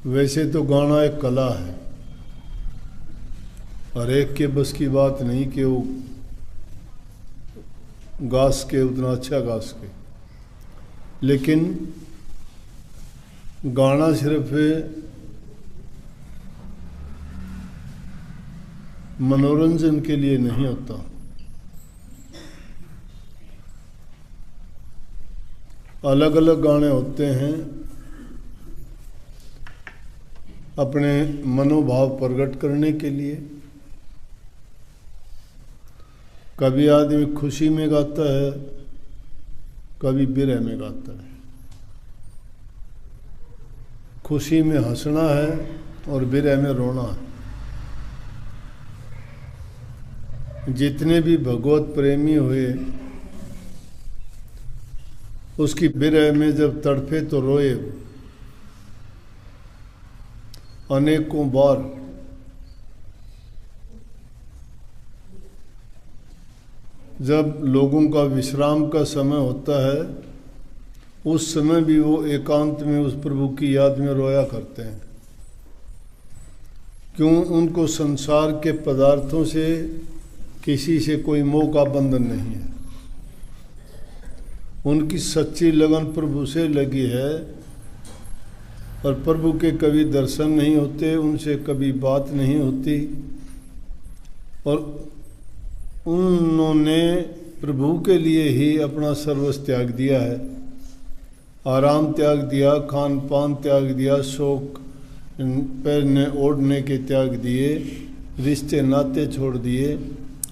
वैसे तो गाना एक कला है, हर एक के बस की बात नहीं कि वो गा सके, उतना अच्छा गा सके। लेकिन गाना सिर्फ मनोरंजन के लिए नहीं होता। अलग अलग गाने होते हैं अपने मनोभाव प्रकट करने के लिए। कभी आदमी खुशी में गाता है, कभी विरह में गाता है। खुशी में हंसना है और विरह में रोना है। जितने भी भगवत प्रेमी हुए उसकी विरह में जब तड़फे तो रोए अनेकों बार। जब लोगों का विश्राम का समय होता है उस समय भी वो एकांत में उस प्रभु की याद में रोया करते हैं। क्यों? उनको संसार के पदार्थों से किसी से कोई मोह का बंधन नहीं है। उनकी सच्ची लगन प्रभु से लगी है और प्रभु के कभी दर्शन नहीं होते, उनसे कभी बात नहीं होती और उन्होंने प्रभु के लिए ही अपना सर्वस्व त्याग दिया है। आराम त्याग दिया, खान पान त्याग दिया, शौक पहनने ओढ़ने के त्याग दिए, रिश्ते नाते छोड़ दिए,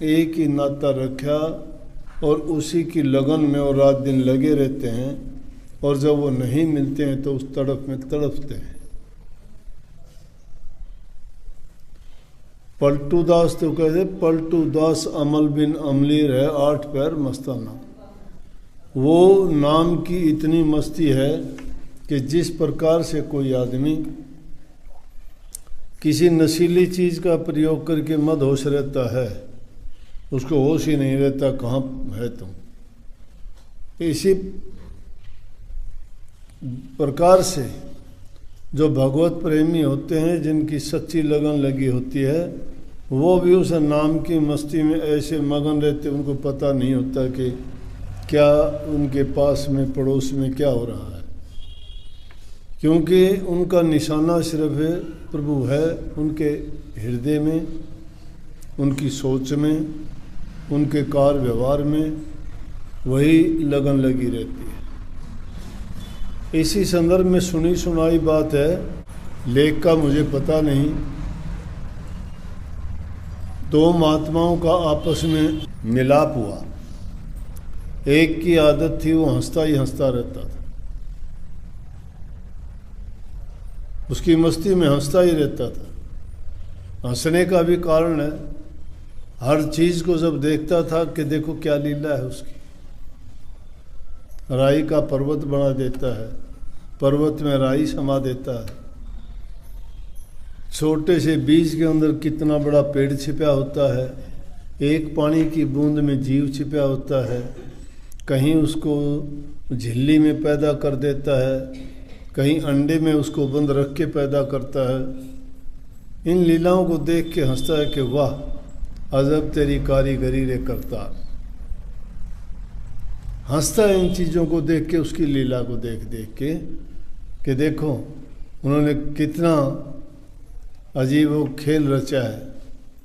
एक ही नाता रखा और उसी की लगन में और रात दिन लगे रहते हैं। और जब वो नहीं मिलते हैं तो उस तड़प में तड़पते हैं। पलटू दास तो कहते पलटू दास अमल बिन अमलीर है, 8 पैर मस्ताना। वो नाम की इतनी मस्ती है कि जिस प्रकार से कोई आदमी किसी नशीली चीज़ का प्रयोग करके मदहोश रहता है, उसको होश ही नहीं रहता कहाँ है तुम। इसी प्रकार से जो भगवत प्रेमी होते हैं, जिनकी सच्ची लगन लगी होती है, वो भी उस नाम की मस्ती में ऐसे मगन रहते, उनको पता नहीं होता कि क्या उनके पास में पड़ोस में क्या हो रहा है। क्योंकि उनका निशाना सिर्फ प्रभु है, उनके हृदय में, उनकी सोच में, उनके कार्य व्यवहार में वही लगन लगी रहती है। इसी संदर्भ में सुनी सुनाई बात है, लेख का मुझे पता नहीं। 2 महात्माओं का आपस में मिलाप हुआ। एक की आदत थी वो हंसता ही हंसता रहता था, उसकी मस्ती में हंसता ही रहता था। हंसने का भी कारण है, हर चीज़ को जब देखता था कि देखो क्या लीला है उसकी। राई का पर्वत बना देता है, पर्वत में राई समा देता है। छोटे से बीज के अंदर कितना बड़ा पेड़ छिपा होता है। एक पानी की बूंद में जीव छिपा होता है। कहीं उसको झिल्ली में पैदा कर देता है, कहीं अंडे में उसको बंद रख के पैदा करता है। इन लीलाओं को देख के हंसता है कि वाह अजब तेरी कारीगरी रे करतार। हंसता है इन चीज़ों को देख के, उसकी लीला को देख देख के कि देखो उन्होंने कितना अजीब वो खेल रचा है,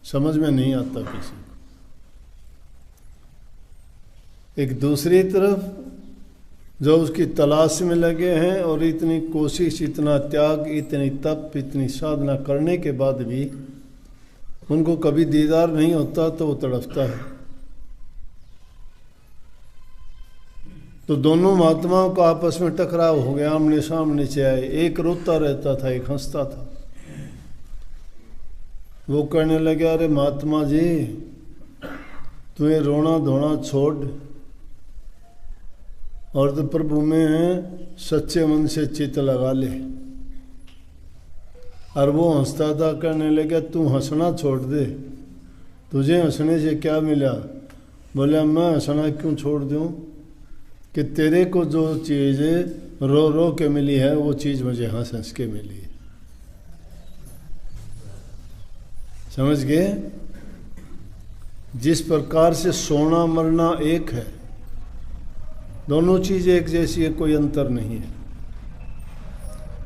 समझ में नहीं आता किसी को। एक दूसरी तरफ जो उसकी तलाश में लगे हैं और इतनी कोशिश, इतना त्याग, इतनी तप, इतनी साधना करने के बाद भी उनको कभी दीदार नहीं होता तो वो तड़पता है। तो दोनों महात्माओं का आपस में टकराव हो गया, आमने सामने से आए। एक रोता रहता था, एक हंसता था। वो कहने लगे, अरे महात्मा जी तुम्हें रोना धोना छोड़ और तो प्रभु में सच्चे मन से चित्त लगा ले। और वो हंसता था, कहने लगा तू हंसना छोड़ दे, तुझे हंसने से क्या मिला? बोला मैं हंसना क्यों छोड़ दूँ कि तेरे को जो चीज़ रो रो के मिली है वो चीज़ मुझे हंस हंस के मिली है। समझ गए? जिस प्रकार से सोना मरना एक है, दोनों चीज़ एक जैसी है, कोई अंतर नहीं है,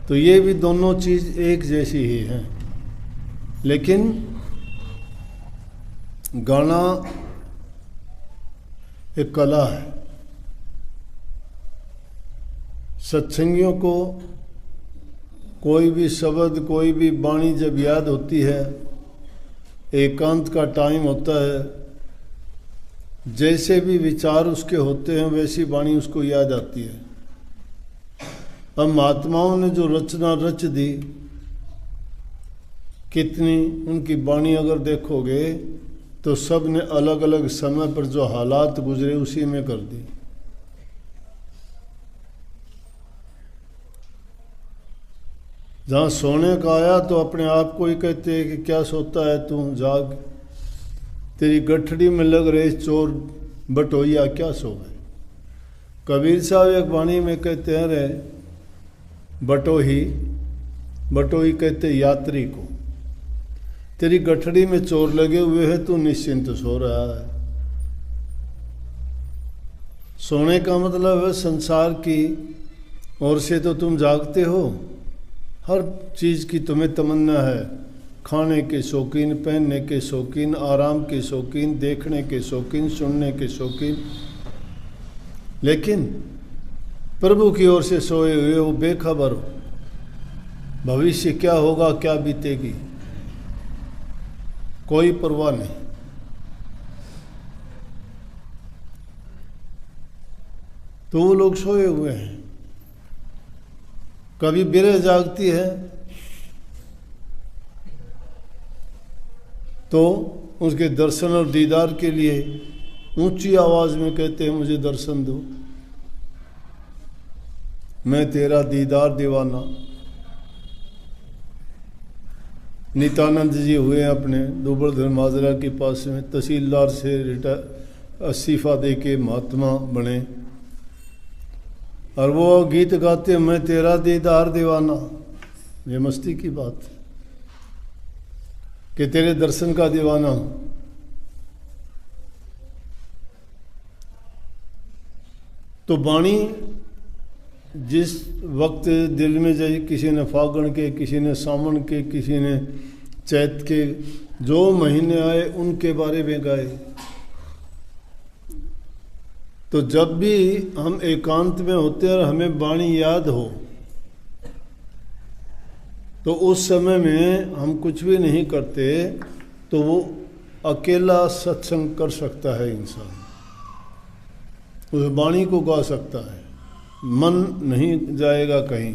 तो ये भी दोनों चीज़ एक जैसी ही हैं। लेकिन गाना एक कला है। सत्संगियों को कोई भी शब्द, कोई भी वाणी जब याद होती है, एकांत का टाइम होता है, जैसे भी विचार उसके होते हैं वैसी वाणी उसको याद आती है। अब महात्माओं ने जो रचना रच दी, कितनी उनकी वाणी अगर देखोगे तो सब ने अलग अलग समय पर जो हालात गुजरे उसी में कर दी। जहाँ सोने का आया तो अपने आप को ही कहते हैं कि क्या सोता है तू, जाग, तेरी गठड़ी में लग रहे चोर बटोइया क्या सोए। कबीर साहब एक वाणी में कहते हैं, रे बटोही, बटोही कहते यात्री को, तेरी गठड़ी में चोर लगे हुए हैं, तू निश्चिंत सो रहा है। सोने का मतलब है संसार की ओर से तो तुम जागते हो, हर चीज़ की तुम्हें तमन्ना है, खाने के शौकीन, पहनने के शौकीन, आराम के शौकीन, देखने के शौकीन, सुनने के शौकीन, लेकिन प्रभु की ओर से सोए हुए वो बेखबर हो, भविष्य क्या होगा, क्या बीतेगी, कोई परवाह नहीं। तो वो लोग सोए हुए हैं। कभी बिरह जागती है तो उसके दर्शन और दीदार के लिए ऊंची आवाज में कहते हैं, मुझे दर्शन दो, मैं तेरा दीदार दीवाना। नित्यानंद जी हुए अपने दुबड़धर माजरा के पास में, तहसीलदार से इस्तीफा दे के महात्मा बने, और वो गीत गाते, मैं तेरा दीदार दीवाना। ये मस्ती की बात है कि तेरे दर्शन का दीवाना हूं। तो वाणी जिस वक्त दिल में जाए, किसी ने फागण के, किसी ने सावन के, किसी ने चैत के, जो महीने आए उनके बारे में गाए। तो जब भी हम एकांत में होते हैं और हमें वाणी याद हो, तो उस समय में हम कुछ भी नहीं करते, तो वो अकेला सत्संग कर सकता है इंसान, उस वाणी को गा सकता है। मन नहीं जाएगा कहीं,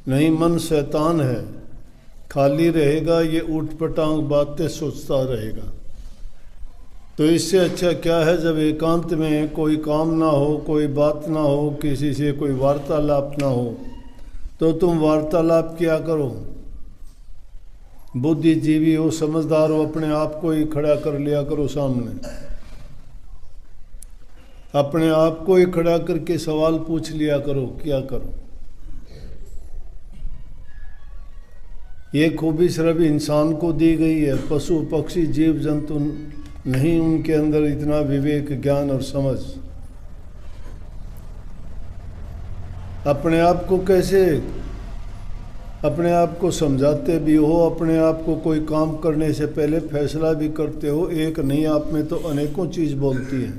नहीं मन शैतान है, खाली रहेगा, ये ऊटपटांग बातें सोचता रहेगा। तो इससे अच्छा क्या है, जब एकांत में कोई काम ना हो, कोई बात ना हो, किसी से कोई वार्तालाप ना हो, तो तुम वार्तालाप किया करो। बुद्धिजीवी हो, समझदार हो, अपने आप को ही खड़ा कर लिया करो सामने, अपने आप को ही खड़ा करके सवाल पूछ लिया करो, क्या करो। ये खूबी सिर्फ इंसान को दी गई है, पशु पक्षी जीव जंतु नहीं, उनके अंदर इतना विवेक, ज्ञान और समझ। अपने आप को कैसे, अपने आप को समझाते भी हो, अपने आप को कोई काम करने से पहले फैसला भी करते हो, एक नहीं आप में तो अनेकों चीज़ बोलती है।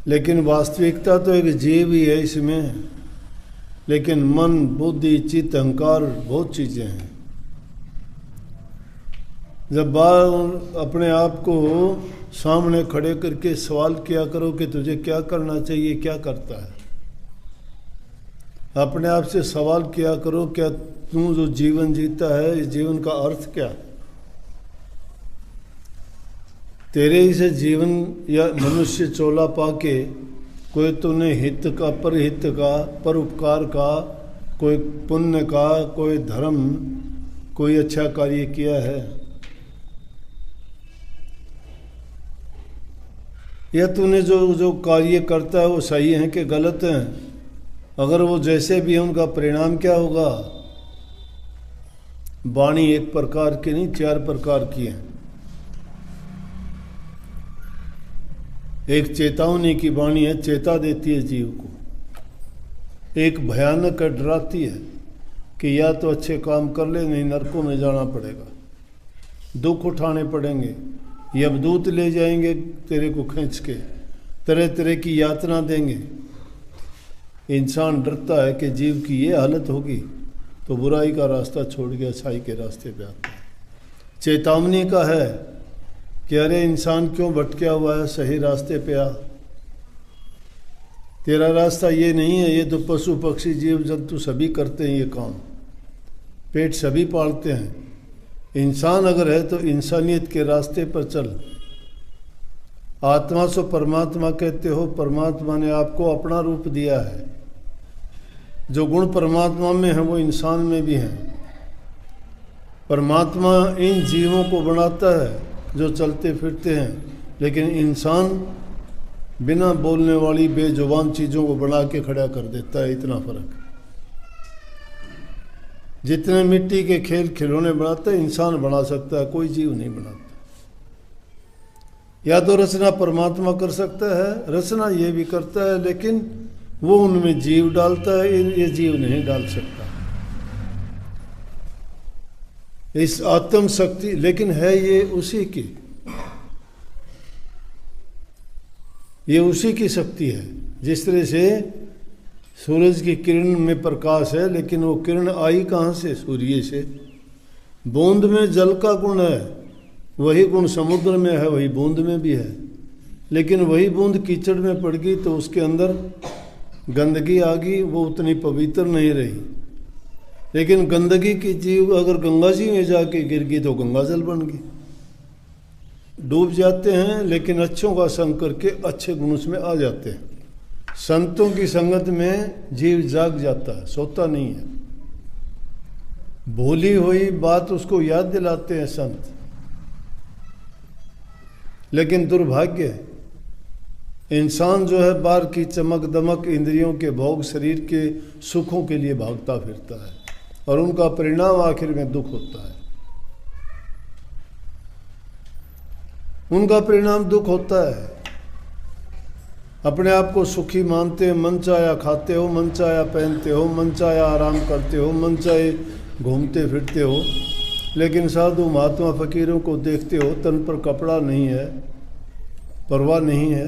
लेकिन वास्तविकता तो एक जीव ही है इसमें, लेकिन मन, बुद्धि, चित्त, अहंकार बहुत चीज़ें हैं। जब अपने आप को सामने खड़े करके सवाल किया करो कि तुझे क्या करना चाहिए, क्या करता है। अपने आप से सवाल किया करो, क्या तू जो जीवन जीता है, इस जीवन का अर्थ क्या है। तेरे ही से जीवन या मनुष्य चोला पाके कोई तूने हित का, परहित का, परोपकार का, कोई पुण्य का, कोई धर्म, कोई अच्छा कार्य किया है, या तूने जो कार्य करता है वो सही है कि गलत है। अगर वो जैसे भी है उनका परिणाम क्या होगा, वाणी एक प्रकार की नहीं, 4 प्रकार की है। एक चेतावनी की वाणी है, चेता देती है जीव को। एक भयानक है, डराती है कि या तो अच्छे काम कर ले, नहीं नरकों में जाना पड़ेगा, दुख उठाने पड़ेंगे, यमदूत ले जाएंगे तेरे को खींच के, तरह तरह की यातना देंगे। इंसान डरता है कि जीव की ये हालत होगी तो बुराई का रास्ता छोड़ के अच्छाई के रास्ते पे आता है। चेतावनी का है कि अरे इंसान क्यों भटका हुआ है, सही रास्ते पे आ, तेरा रास्ता ये नहीं है। ये तो पशु पक्षी जीव जंतु सभी करते हैं ये काम, पेट सभी पालते हैं। इंसान अगर है तो इंसानियत के रास्ते पर चल। आत्मा से परमात्मा कहते हो, परमात्मा ने आपको अपना रूप दिया है। जो गुण परमात्मा में है वो इंसान में भी है। परमात्मा इन जीवों को बनाता है जो चलते फिरते हैं, लेकिन इंसान बिना बोलने वाली बेजुबान चीज़ों को बना के खड़ा कर देता है। इतना फर्क। जितने मिट्टी के खेल खिलौने बनाता है इंसान बना सकता है, कोई जीव नहीं बनाता। या तो रचना परमात्मा कर सकता है, रचना ये भी करता है, लेकिन वो उनमें जीव डालता है, ये जीव नहीं डाल सकता। इस आत्म शक्ति लेकिन है ये उसी की, ये उसी की शक्ति है। जिस तरह से सूरज की किरण में प्रकाश है, लेकिन वो किरण आई कहाँ से? सूर्य से। बूंद में जल का गुण है, वही गुण समुद्र में है, वही बूंद में भी है। लेकिन वही बूंद कीचड़ में पड़ गई तो उसके अंदर गंदगी आ गई, वो उतनी पवित्र नहीं रही। लेकिन गंदगी की जीव अगर गंगा जी में जाके गिर गई तो गंगा जल बन गई। डूब जाते हैं, लेकिन अच्छों का संग करके अच्छे गुण उसमें आ जाते हैं। संतों की संगत में जीव जाग जाता है, सोता नहीं है। भूली हुई बात उसको याद दिलाते हैं संत। लेकिन दुर्भाग्य है, इंसान जो है बाहर की चमक दमक, इंद्रियों के भोग, शरीर के सुखों के लिए भागता फिरता है, और उनका परिणाम आखिर में दुख होता है। उनका परिणाम दुख होता है। अपने आप को सुखी मानते, मन चाया खाते हो, मन चाया पहनते हो, मन चाया आराम करते हो, मन चाहे घूमते फिरते हो। लेकिन साधु महात्मा फकीरों को देखते हो, तन पर कपड़ा नहीं है, परवाह नहीं है,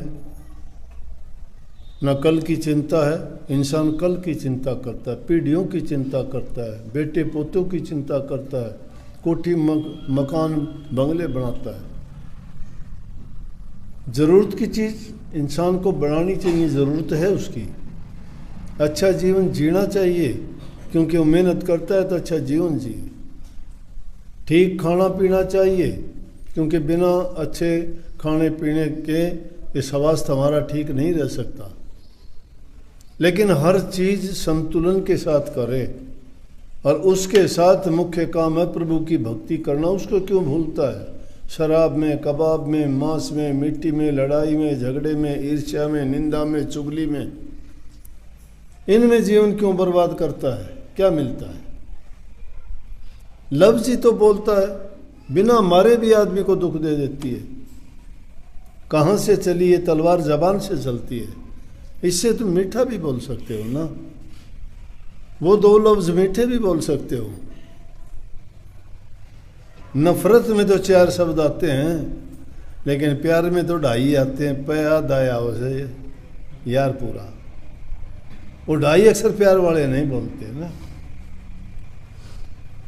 न कल की चिंता है। इंसान कल की चिंता करता है, पीढ़ियों की चिंता करता है, बेटे पोतों की चिंता करता है, कोठी मकान बंगले बनाता है। ज़रूरत की चीज़ इंसान को बनानी चाहिए, ज़रूरत है उसकी। अच्छा जीवन जीना चाहिए, क्योंकि वो मेहनत करता है तो अच्छा जीवन जिए। ठीक खाना पीना चाहिए, क्योंकि बिना अच्छे खाने पीने के ये स्वास्थ्य हमारा ठीक नहीं रह सकता। लेकिन हर चीज़ संतुलन के साथ करे, और उसके साथ मुख्य काम है प्रभु की भक्ति करना। उसको क्यों भूलता है? शराब में, कबाब में, मांस में, मिट्टी में, लड़ाई में, झगड़े में, ईर्ष्या में, निंदा में, चुगली में, इनमें जीवन क्यों बर्बाद करता है? क्या मिलता है? लफ्ज़ ही तो बोलता है, बिना मारे भी आदमी को दुख दे देती है। कहाँ से चली ये तलवार? जबान से चलती है। इससे तुम मीठा भी बोल सकते हो ना, वो 2 लफ्ज़ मीठे भी बोल सकते हो। नफरत में तो 4 शब्द आते हैं, लेकिन प्यार में तो 2.5 आते हैं। पया दाया वैसे यार पूरा, वो 2.5 अक्सर प्यार वाले नहीं बोलते ना।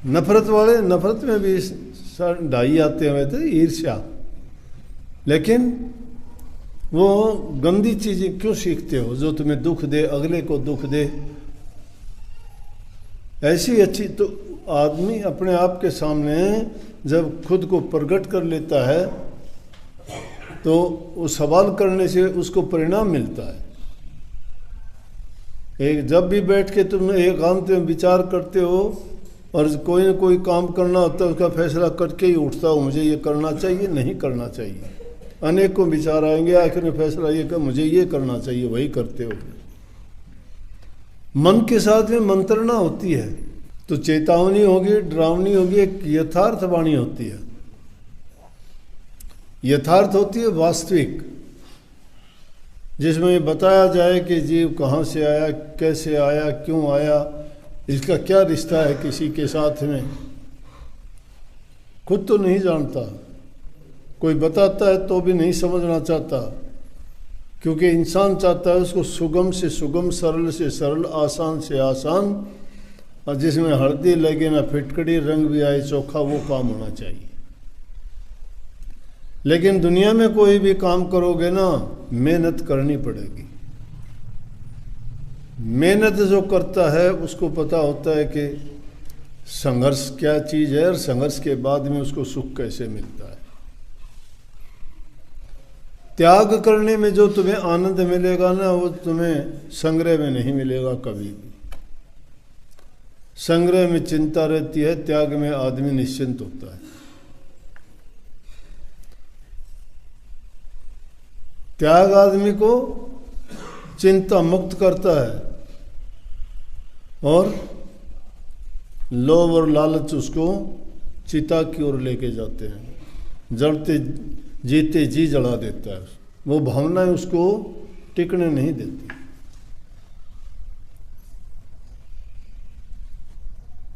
नफरत वाले, नफरत में भी 2.5 आते हैं वैसे, ईर्ष्या। लेकिन वो गंदी चीज़ें क्यों सीखते हो जो तुम्हें दुख दे, अगले को दुख दे? ऐसी अच्छी तो आदमी अपने आप के सामने जब खुद को प्रकट कर लेता है तो वो सवाल करने से उसको परिणाम मिलता है। एक जब भी बैठ के तुम एकांत में विचार करते हो और कोई ना कोई काम करना होता है, उसका फैसला करके ही उठता हो, मुझे ये करना चाहिए, नहीं करना चाहिए। अनेकों विचार आएंगे, आखिर में फैसला ये कर मुझे ये करना चाहिए, वही करते हो। मन के साथ में मंत्रणा होती है, तो चेतावनी होगी, डरावनी होगी, एक यथार्थ वाणी होती है। यथार्थ होती है वास्तविक, जिसमें बताया जाए कि जीव कहाँ से आया, कैसे आया, क्यों आया, इसका क्या रिश्ता है किसी के साथ में। खुद तो नहीं जानता, कोई बताता है तो भी नहीं समझना चाहता, क्योंकि इंसान चाहता है उसको सुगम से सुगम, सरल से सरल, आसान से आसान, और जिसमें हल्दी लगे ना फिटकड़ी, रंग भी आए चोखा, वो काम होना चाहिए। लेकिन दुनिया में कोई भी काम करोगे ना, मेहनत करनी पड़ेगी। मेहनत जो करता है उसको पता होता है कि संघर्ष क्या चीज़ है, और संघर्ष के बाद में उसको सुख कैसे मिलता है। त्याग करने में जो तुम्हें आनंद मिलेगा ना, वो तुम्हें संग्रह में नहीं मिलेगा कभी भी। संग्रह में चिंता रहती है, त्याग में आदमी निश्चिंत होता है। त्याग आदमी को चिंता मुक्त करता है, और लोभ और लालच उसको चिता की ओर लेके जाते हैं, जलते जीते जी जला देता है। वो भावनाएं उसको टिकने नहीं देती।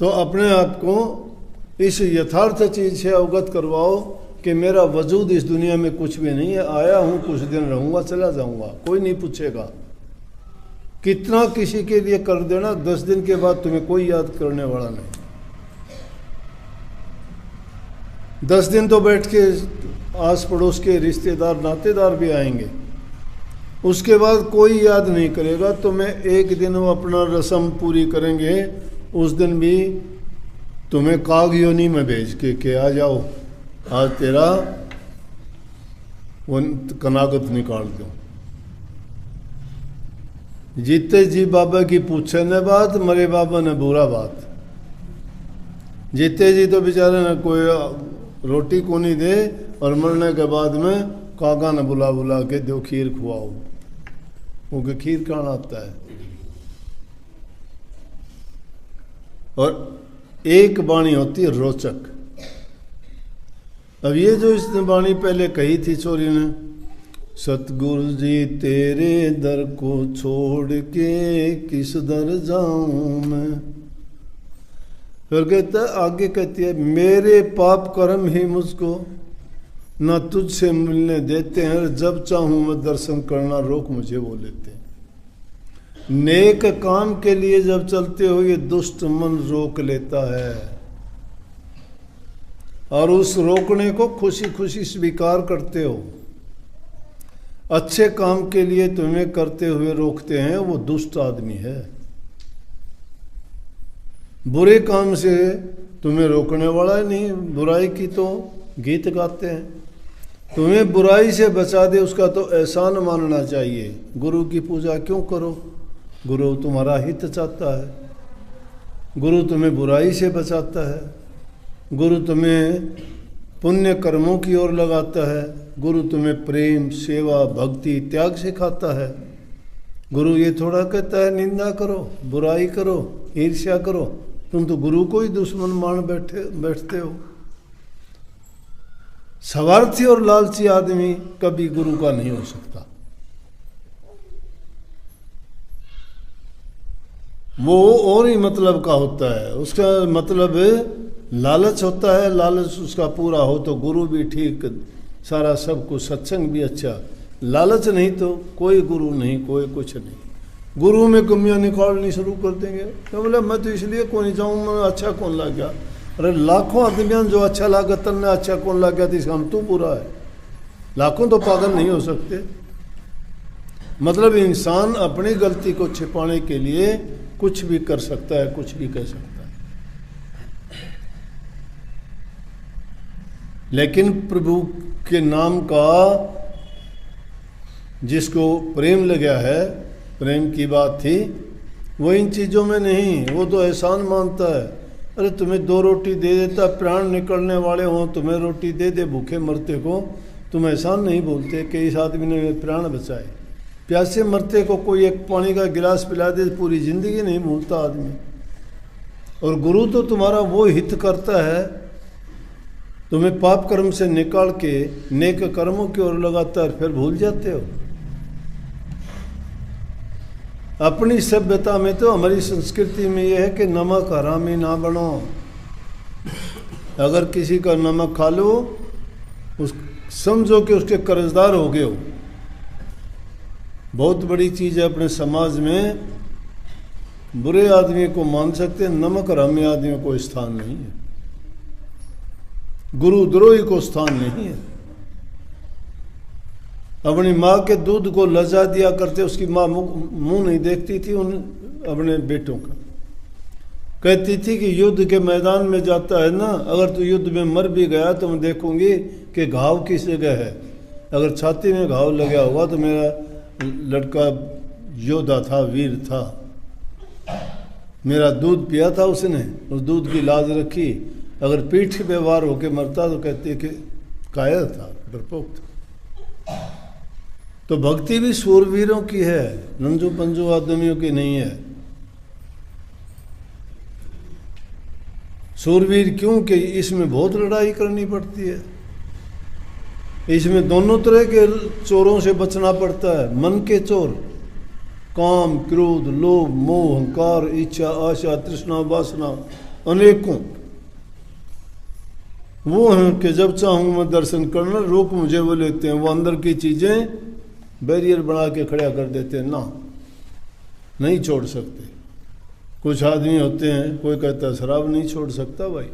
तो अपने आप को इस यथार्थ चीज से अवगत करवाओ कि मेरा वजूद इस दुनिया में कुछ भी नहीं है। आया हूं, कुछ दिन रहूंगा, चला जाऊंगा, कोई नहीं पूछेगा। कितना किसी के लिए कर देना, 10 दिन के बाद तुम्हें कोई याद करने वाला नहीं। 10 दिन तो बैठ के आस पड़ोस के रिश्तेदार नातेदार भी आएंगे, उसके बाद कोई याद नहीं करेगा। तो मैं एक दिन वो अपना रस्म पूरी करेंगे, उस दिन भी तुम्हें काग योनि में भेज के आ जाओ, आज तेरा वो कनागत निकाल दो। जीते जी बाबा की पूछे न बात, मरे बाबा ने बुरा बात। जीते जी तो बेचारे ने कोई रोटी को नहीं दे, और मरने के बाद में कागा ने बुला बुला के दो खीर खुआओ, क्योंकि खीर कहाँ आता है। और एक वाणी होती है रोचक। अब ये जो इसने वाणी पहले कही थी छोरी ने, सतगुरु जी तेरे दर को छोड़ के किस दर जाऊं मैं। फिर कहता आगे कहती है, मेरे पाप कर्म ही मुझको न तुझसे मिलने देते हैं, जब चाहूं मैं दर्शन करना रोक मुझे वो लेते हैं। नेक काम के लिए जब चलते हो ये दुष्ट मन रोक लेता है, और उस रोकने को खुशी खुशी स्वीकार करते हो। अच्छे काम के लिए तुम्हें करते हुए रोकते हैं, वो दुष्ट आदमी है। बुरे काम से तुम्हें रोकने वाला नहीं, बुराई की तो गीत गाते हैं। तुम्हें बुराई से बचा दे उसका तो एहसान मानना चाहिए। गुरु की पूजा क्यों करो, गुरु तुम्हारा हित चाहता है, गुरु तुम्हें बुराई से बचाता है, गुरु तुम्हें पुण्य कर्मों की ओर लगाता है, गुरु तुम्हें प्रेम, सेवा, भक्ति, त्याग सिखाता है। गुरु ये थोड़ा कहता है निंदा करो, बुराई करो, ईर्ष्या करो। तुम तो गुरु को ही दुश्मन मान बैठते हो। स्वार्थी और लालची आदमी कभी गुरु का नहीं हो सकता। वो और ही मतलब का होता है, उसका मतलब लालच होता है। लालच उसका पूरा हो तो गुरु भी ठीक, सारा सब कुछ, सत्संग भी अच्छा। लालच नहीं तो कोई गुरु नहीं, कोई कुछ नहीं। गुरु में कमियां निकालनी शुरू कर देंगे। तो बोले मैं तो इसलिए कौन जाऊँ, मैं अच्छा कौन लग गया। अरे लाखों आदमियों जो अच्छा लगा तन्ने अच्छा कौन लग गया, तो इसका हम तू बुरा है। लाखों तो पागल नहीं हो सकते। मतलब इंसान अपनी गलती को छिपाने के लिए कुछ भी कर सकता है, कुछ भी कह सकता है। लेकिन प्रभु के नाम का जिसको प्रेम लगा है, प्रेम की बात थी, वो इन चीज़ों में नहीं, वो तो एहसान मानता है। अरे तुम्हें 2 रोटी दे देता, प्राण निकलने वाले हों, तुम्हें रोटी दे दे भूखे मरते को, तुम एहसान नहीं बोलते कि इस आदमी ने प्राण बचाए। प्यासे मरते को कोई एक पानी का गिलास पिला दे, पूरी जिंदगी नहीं भूलता आदमी। और गुरु तो तुम्हारा वो हित करता है, तुम्हें पाप कर्म से निकाल के नेक कर्मों की ओर लगाता है, फिर भूल जाते हो। अपनी सभ्यता में तो, हमारी संस्कृति में यह है कि नमक हरामी ना बनो। अगर किसी का नमक खा लो, उस समझो कि उसके कर्जदार हो गए हो। बहुत बड़ी चीज़ है अपने समाज में। बुरे आदमी को मान सकते हैं, नमक हरामी आदमियों को स्थान नहीं है, गुरुद्रोही को स्थान नहीं है। अपनी माँ के दूध को लजा दिया करते, उसकी माँ मुंह नहीं देखती थी उन अपने बेटों का। कहती थी कि युद्ध के मैदान में जाता है ना, अगर तू युद्ध में मर भी गया तो मैं देखूंगी कि घाव किस जगह है। अगर छाती में घाव लगा होगा तो मेरा लड़का योद्धा था, वीर था, मेरा दूध पिया था उसने, उस दूध की लाज रखी। अगर पीठ पे वार होके मरता तो कहते कि कायर था, डरपोक था। तो भक्ति भी शूरवीरों की है, नंजू पंजू आदमियों की नहीं है। शूरवीर क्यों कि इसमें बहुत लड़ाई करनी पड़ती है। इसमें दोनों तरह के चोरों से बचना पड़ता है। मन के चोर, काम, क्रोध, लोभ, मोह, अहंकार, इच्छा, आशा, तृष्णा, वासना अनेकों, वो हैं कि जब चाहूँ मैं दर्शन करना, रोक मुझे वो लेते हैं। वो अंदर की चीज़ें बैरियर बना के खड़ा कर देते हैं, ना नहीं छोड़ सकते। कुछ आदमी होते हैं, कोई कहता है शराब नहीं छोड़ सकता भाई,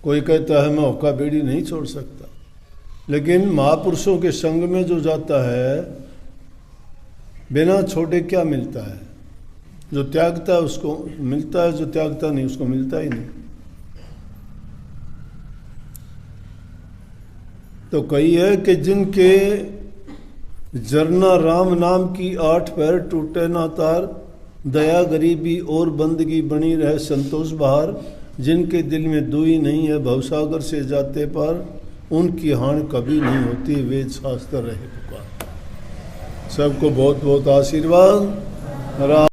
कोई कहता है मैं हुक्का बीड़ी नहीं छोड़ सकता। लेकिन महापुरुषों के संग में जो जाता है, बिना छोड़े क्या मिलता है? जो त्यागता है उसको मिलता है, जो त्यागता नहीं उसको मिलता ही नहीं। तो कही है कि जिनके जरना राम नाम की 8 पैर टूटे ना तार, दया गरीबी और बंदगी बनी रहे संतोष बहार। जिनके दिल में दुई नहीं है भवसागर से जाते पार, उनकी हानि कभी नहीं होती वेद शास्त्र रहे पुकार। सबको बहुत बहुत आशीर्वाद।